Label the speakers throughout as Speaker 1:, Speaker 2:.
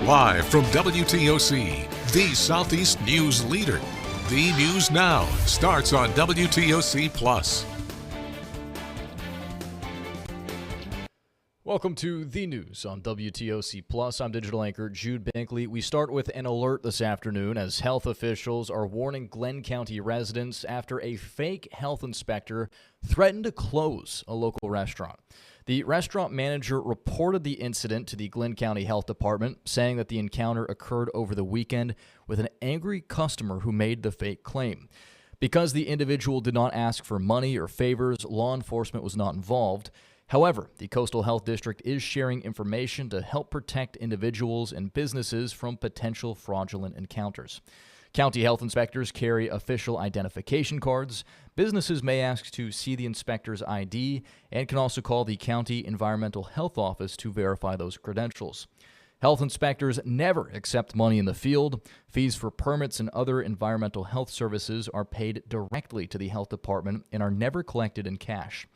Speaker 1: Live from WTOC, the Southeast News leader. The News Now starts on WTOC Plus.
Speaker 2: Welcome to The News on WTOC Plus. I'm digital anchor Jude Binkley. We start with an alert this afternoon as health officials are warning Glenn County residents after a fake health inspector threatened to close a local restaurant. The restaurant manager reported the incident to the Glenn County Health Department, saying that the encounter occurred over the weekend with an angry customer who made the fake claim. Because the individual did not ask for money or favors, law enforcement was not involved. However, the Coastal Health District is sharing information to help protect individuals and businesses from potential fraudulent encounters. County health inspectors carry official identification cards. Businesses may ask to see the inspector's ID and can also call the County Environmental Health Office to verify those credentials. Health inspectors never accept money in the field. Fees for permits and other environmental health services are paid directly to the health department and are never collected in cash.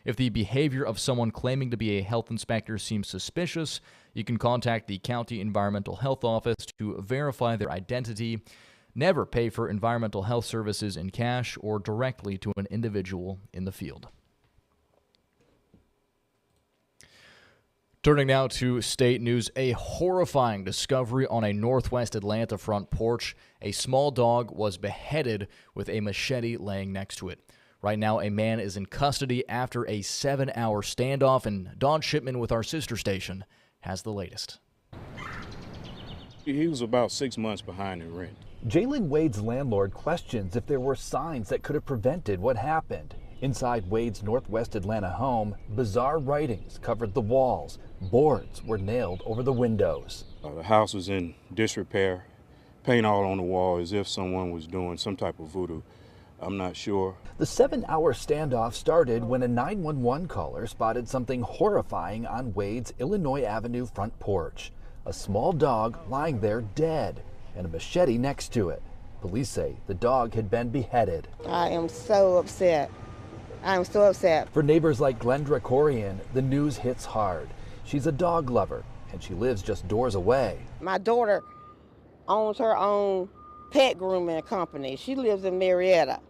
Speaker 2: If the behavior of someone claiming to be a health inspector seems suspicious, you can contact the County Environmental Health Office to verify their identity. Never pay for environmental health services in cash or directly to an individual in the field. Turning now to state news, a horrifying discovery on a northwest Atlanta front porch. A small dog was beheaded with a machete laying next to it. Right now, a man is in custody after a 7-hour standoff, and Don Shipman with our sister station has the latest.
Speaker 3: He was about 6 months behind in rent.
Speaker 4: Jalen Wade's landlord questions if there were signs that could have prevented what happened. Inside Wade's northwest Atlanta home, bizarre writings covered the walls. Boards were nailed over the windows.
Speaker 3: The house was in disrepair, paint all on the wall as if someone was doing some type of voodoo. I'm not sure.
Speaker 4: The 7-hour standoff started when a 911 caller spotted something horrifying on Wade's Illinois Avenue front porch. A small dog lying there dead and a machete next to it. Police say the dog had been beheaded.
Speaker 5: I am so upset. I'm so upset.
Speaker 4: For neighbors like Glendra Corian, the news hits hard. She's a dog lover and she lives just doors away.
Speaker 5: My daughter owns her own pet grooming company. She lives in Marietta.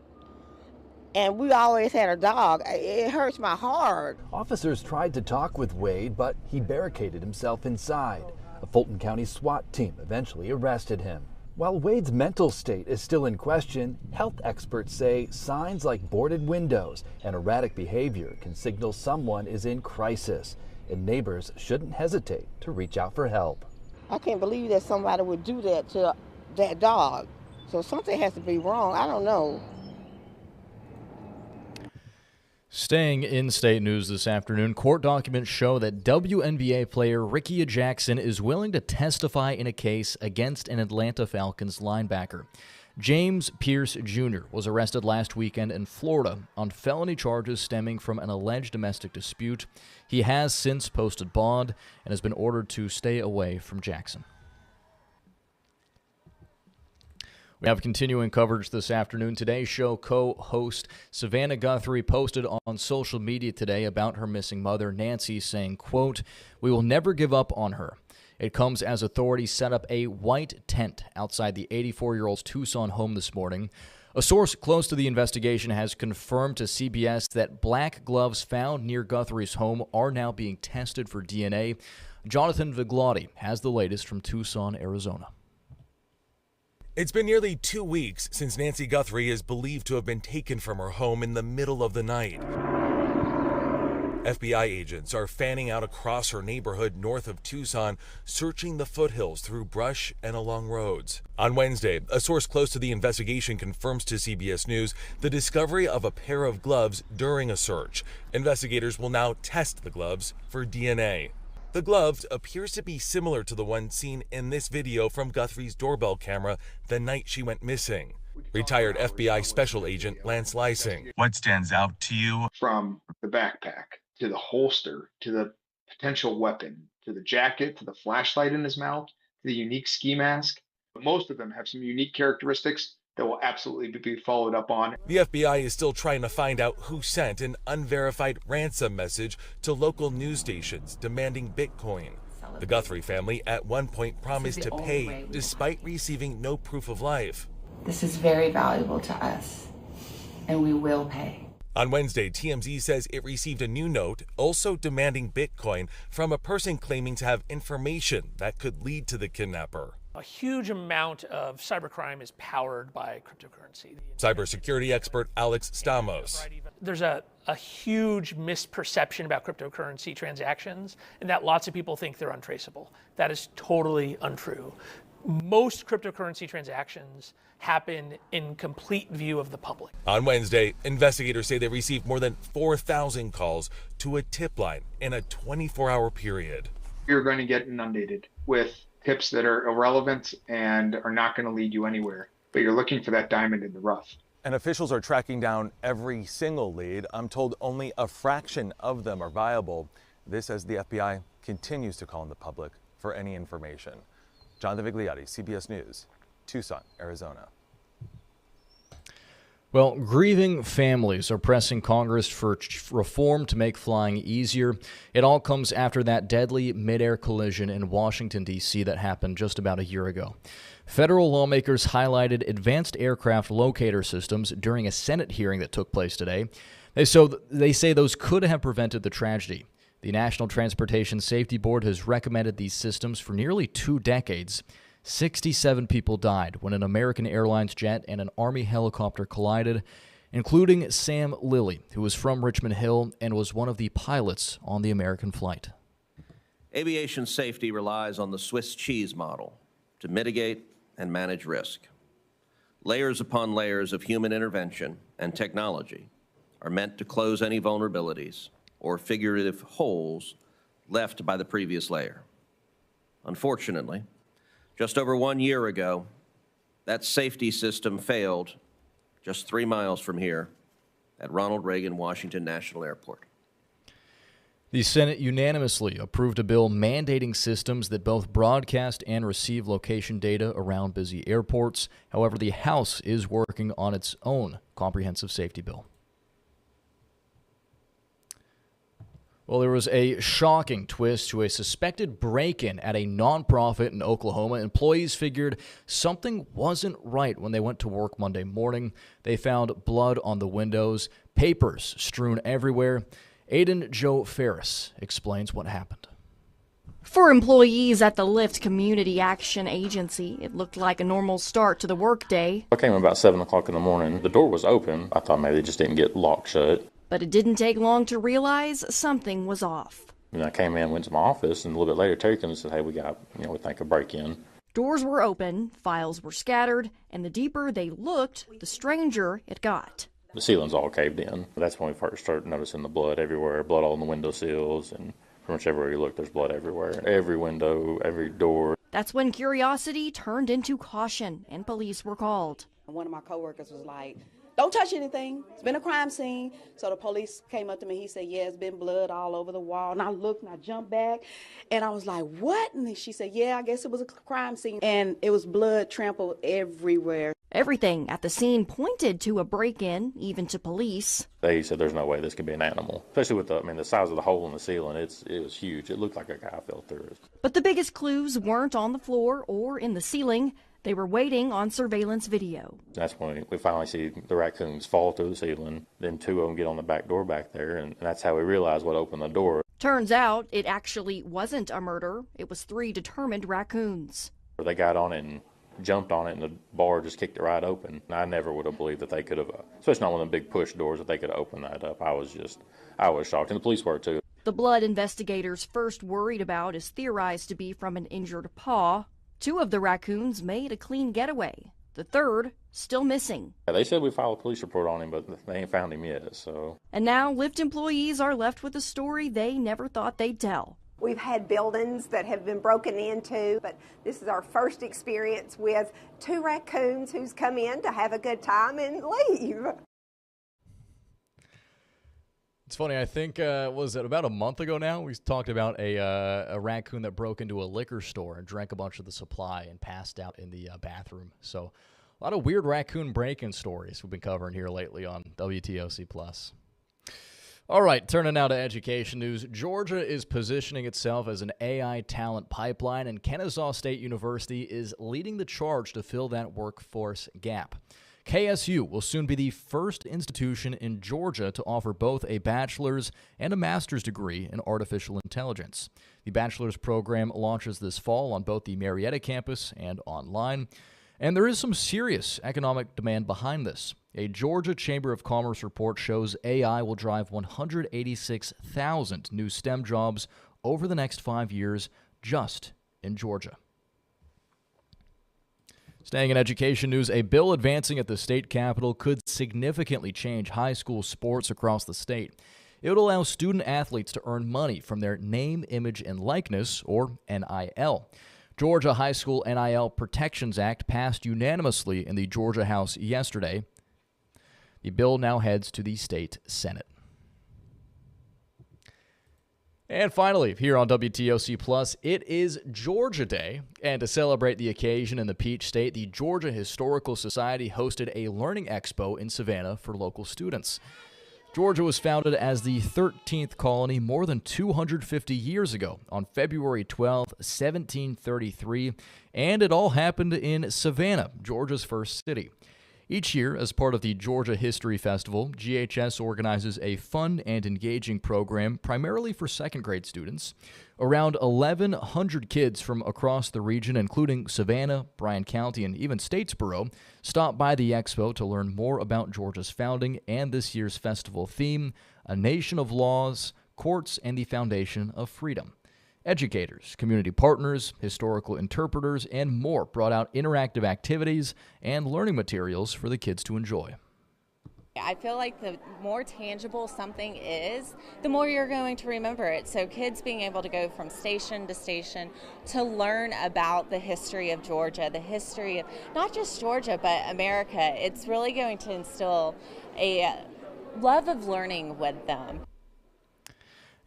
Speaker 5: And we always had a dog. It hurts my heart.
Speaker 4: Officers tried to talk with Wade, but he barricaded himself inside. A Fulton County SWAT team eventually arrested him. While Wade's mental state is still in question, health experts say signs like boarded windows and erratic behavior can signal someone is in crisis, and neighbors shouldn't hesitate to reach out for help.
Speaker 5: I can't believe that somebody would do that to that dog. So something has to be wrong. I don't know.
Speaker 2: Staying in state news this afternoon, court documents show that WNBA player Ricky Jackson is willing to testify in a case against an Atlanta Falcons linebacker. James Pierce Jr. was arrested last weekend in Florida on felony charges stemming from an alleged domestic dispute. He has since posted bond and has been ordered to stay away from Jackson. We have continuing coverage this afternoon. Today's show co-host Savannah Guthrie posted on social media today about her missing mother, Nancy, saying, quote, "We will never give up on her. It comes as authorities set up a white tent outside the 84-year-old's Tucson home this morning. A source close to the investigation has confirmed to CBS that black gloves found near Guthrie's home are now being tested for DNA. Jonathan Viglotti has the latest from Tucson, Arizona.
Speaker 6: It's been nearly 2 weeks since Nancy Guthrie is believed to have been taken from her home in the middle of the night. FBI agents are fanning out across her neighborhood north of Tucson, searching the foothills through brush and along roads. On Wednesday, a source close to the investigation confirms to CBS News the discovery of a pair of gloves during a search. Investigators will now test the gloves for DNA. The glove appears to be similar to the one seen in this video from Guthrie's doorbell camera the night she went missing. Retired FBI Special Agent Lance Lysing.
Speaker 7: What stands out to you?
Speaker 8: From the backpack to the holster to the potential weapon to the jacket to the flashlight in his mouth to the unique ski mask. Most of them have some unique characteristics that will absolutely be followed up on.
Speaker 6: The FBI is still trying to find out who sent an unverified ransom message to local news stations demanding Bitcoin. The Guthrie family at one point promised to pay despite receiving no proof of life.
Speaker 7: This is very valuable to us, and we will pay.
Speaker 6: On Wednesday, TMZ says it received a new note also demanding Bitcoin from a person claiming to have information that could lead to the kidnapper.
Speaker 9: A huge amount of cybercrime is powered by cryptocurrency.
Speaker 6: Cybersecurity expert Alex Stamos.
Speaker 9: There's a huge misperception about cryptocurrency transactions, and that lots of people think they're untraceable. That is totally untrue. Most cryptocurrency transactions happen in complete view of the public.
Speaker 6: On Wednesday, investigators say they received more than 4,000 calls to a tip line in a 24-hour period.
Speaker 8: You're going to get inundated with tips that are irrelevant and are not going to lead you anywhere, but you're looking for that diamond in the rough.
Speaker 10: And officials are tracking down every single lead. I'm told only a fraction of them are viable. This as the FBI continues to call on the public for any information. Jonathan Vigliotti, CBS News, Tucson, Arizona.
Speaker 2: Well, grieving families are pressing Congress for reform to make flying easier. It all comes after that deadly mid-air collision in Washington, D.C. that happened just about a year ago. Federal lawmakers highlighted advanced aircraft locator systems during a Senate hearing that took place today. They say those could have prevented the tragedy. The National Transportation Safety Board has recommended these systems for nearly 2 decades. 67 people died when an American Airlines jet and an Army helicopter collided, including Sam Lilly, who was from Richmond Hill and was one of the pilots on the American flight.
Speaker 11: Aviation safety relies on the Swiss cheese model to mitigate and manage risk. Layers upon layers of human intervention and technology are meant to close any vulnerabilities or figurative holes left by the previous layer. Unfortunately, just over 1 year ago, that safety system failed just 3 miles from here at Ronald Reagan Washington National Airport.
Speaker 2: The Senate unanimously approved a bill mandating systems that both broadcast and receive location data around busy airports. However, the House is working on its own comprehensive safety bill. Well, there was a shocking twist to a suspected break-in at a nonprofit in Oklahoma. Employees figured something wasn't right when they went to work Monday morning. They found blood on the windows, papers strewn everywhere. Aiden Joe Ferris explains what happened.
Speaker 12: For employees at the Lyft Community Action Agency, it looked like a normal start to the workday.
Speaker 13: I came about 7 o'clock in the morning. The door was open. I thought maybe they just didn't get locked shut.
Speaker 12: But it didn't take long to realize something was off.
Speaker 13: And I came in, went to my office, and a little bit later, Terry comes and said, hey, we think a break-in.
Speaker 12: Doors were open, files were scattered, and the deeper they looked, the stranger it got.
Speaker 13: The ceiling's all caved in. That's when we first started noticing the blood everywhere, blood all on the window sills, and pretty much everywhere you look, there's blood everywhere. Every window, every door.
Speaker 12: That's when curiosity turned into caution, and police were called.
Speaker 14: One of my coworkers was like, don't touch anything. It's been a crime scene. So the police came up to me. He said, yeah, it's been blood all over the wall. And I looked and I jumped back. And I was like, what? And she said, yeah, I guess it was a crime scene. And it was blood trampled everywhere.
Speaker 12: Everything at the scene pointed to a break-in, even to police.
Speaker 13: They said there's no way this could be an animal, especially with the size of the hole in the ceiling. It was huge. It looked like a guy fell through it.
Speaker 12: But the biggest clues weren't on the floor or in the ceiling. They were waiting on surveillance video.
Speaker 13: That's when we finally see the raccoons fall through the ceiling. Then 2 of them get on the back door back there, and that's how we realized what opened the door.
Speaker 12: Turns out it actually wasn't a murder. It was 3 determined raccoons.
Speaker 13: They got on it and jumped on it, and the bar just kicked it right open. I never would have believed that they could have, especially not one of the big push doors, that they could have opened that up. I was shocked, and the police were too.
Speaker 12: The blood investigators first worried about is theorized to be from an injured paw. 2 of the raccoons made a clean getaway. The 3rd, still missing.
Speaker 13: They said we filed a police report on him, but they ain't found him yet, so.
Speaker 12: And now Lyft employees are left with a story they never thought they'd tell.
Speaker 15: We've had buildings that have been broken into, but this is our first experience with 2 raccoons who's come in to have a good time and leave.
Speaker 2: It's funny, I think, was it about a month ago now? We talked about a raccoon that broke into a liquor store and drank a bunch of the supply and passed out in the bathroom. So a lot of weird raccoon break-in stories we've been covering here lately on WTOC+. All right, turning now to education news. Georgia is positioning itself as an AI talent pipeline, and Kennesaw State University is leading the charge to fill that workforce gap. KSU will soon be the first institution in Georgia to offer both a bachelor's and a master's degree in artificial intelligence. The bachelor's program launches this fall on both the Marietta campus and online. And there is some serious economic demand behind this. A Georgia Chamber of Commerce report shows AI will drive 186,000 new STEM jobs over the next 5 years just in Georgia. Staying in education news, a bill advancing at the state capitol could significantly change high school sports across the state. It would allow student athletes to earn money from their name, image, and likeness, or NIL. Georgia High School NIL Protections Act passed unanimously in the Georgia House yesterday. The bill now heads to the state Senate. And finally, here on WTOC Plus, it is Georgia Day. And to celebrate the occasion in the Peach State, the Georgia Historical Society hosted a learning expo in Savannah for local students. Georgia was founded as the 13th colony more than 250 years ago on February 12, 1733, and it all happened in Savannah, Georgia's first city. Each year, as part of the Georgia History Festival, GHS organizes a fun and engaging program primarily for second-grade students. Around 1,100 kids from across the region, including Savannah, Bryan County, and even Statesboro, stop by the expo to learn more about Georgia's founding and this year's festival theme, A Nation of Laws, Courts, and the Foundation of Freedom. Educators, community partners, historical interpreters, and more brought out interactive activities and learning materials for the kids to enjoy.
Speaker 16: I feel like the more tangible something is, the more you're going to remember it. So kids being able to go from station to station to learn about the history of Georgia, the history of not just Georgia, but America, it's really going to instill a love of learning with them.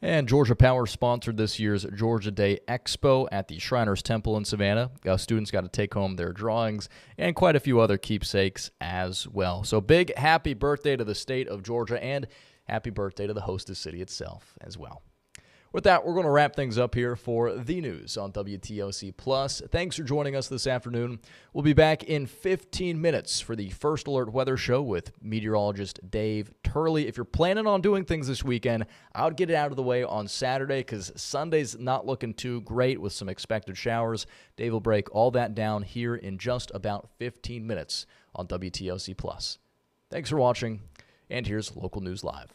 Speaker 2: And Georgia Power sponsored this year's Georgia Day Expo at the Shriners Temple in Savannah. Students got to take home their drawings and quite a few other keepsakes as well. So big happy birthday to the state of Georgia and happy birthday to the hostess city itself as well. With that, we're going to wrap things up here for the news on WTOC Plus. Thanks for joining us this afternoon. We'll be back in 15 minutes for the First Alert Weather Show with meteorologist Dave Turley. If you're planning on doing things this weekend, I would get it out of the way on Saturday because Sunday's not looking too great with some expected showers. Dave will break all that down here in just about 15 minutes on WTOC Plus. Thanks for watching, and here's Local News Live.